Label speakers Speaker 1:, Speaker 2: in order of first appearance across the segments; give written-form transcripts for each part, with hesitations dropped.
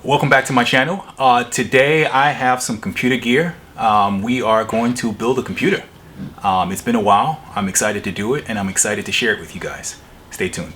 Speaker 1: Welcome back to my channel. Today I have some computer gear. We are going to build a computer. It's been a while. I'm excited to do it and I'm excited to share it with you guys. Stay tuned.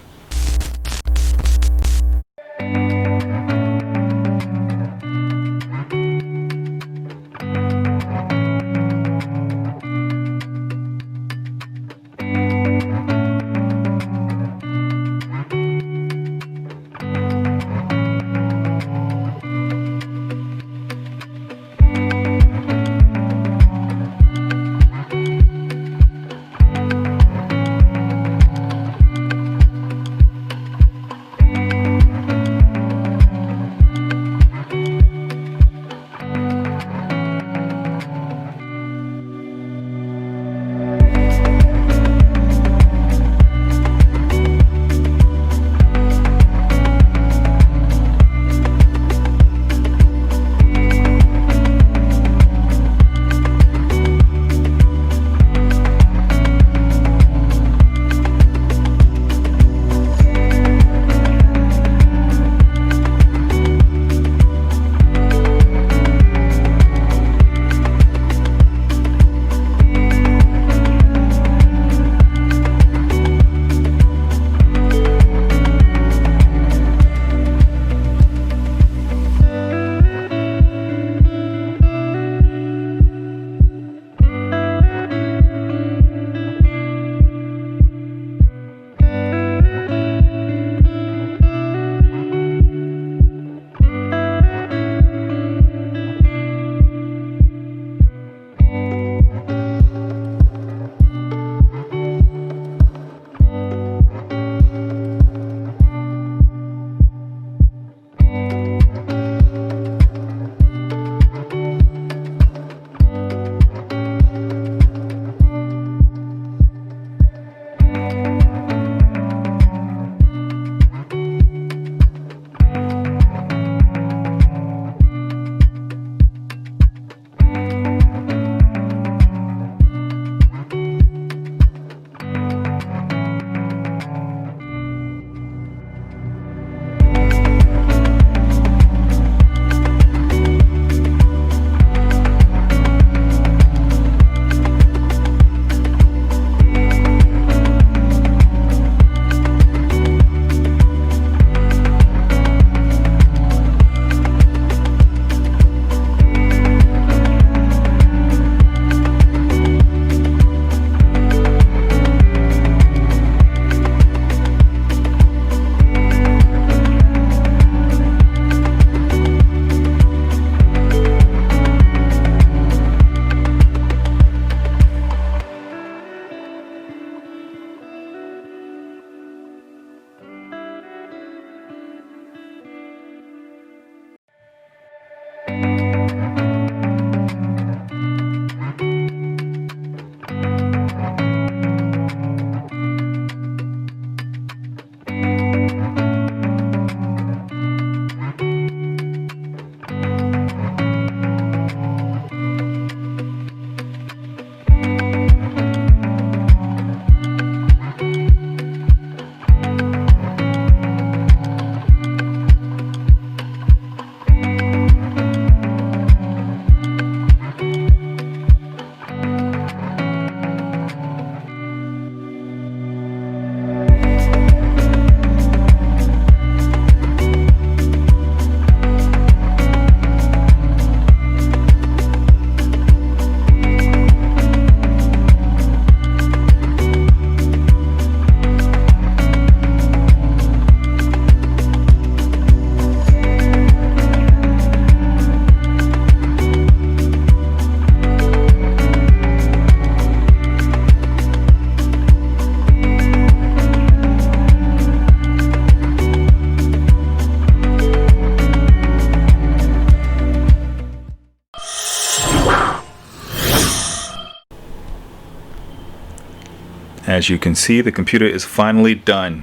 Speaker 1: As you can see, the computer is finally done.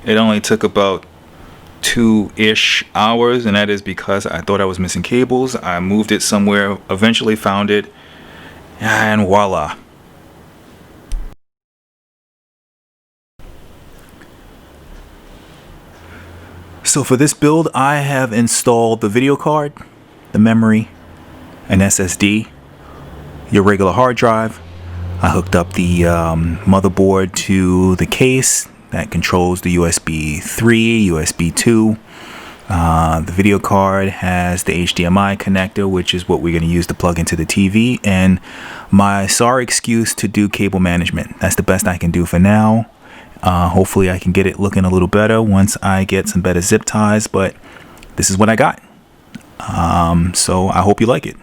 Speaker 1: It only took about 2-ish hours, and that is because I thought I was missing cables. I moved it somewhere, eventually found it, and voila. So for this build, I have installed the video card, the memory, an SSD, your regular hard drive. I hooked up the motherboard to the case that controls the USB 3, USB 2. The video card has the HDMI connector, which is what we're going to use to plug into the TV, and my sorry excuse to do cable management. That's the best I can do for now. Hopefully I can get it looking a little better once I get some better zip ties, but this is what I got. So I hope you like it.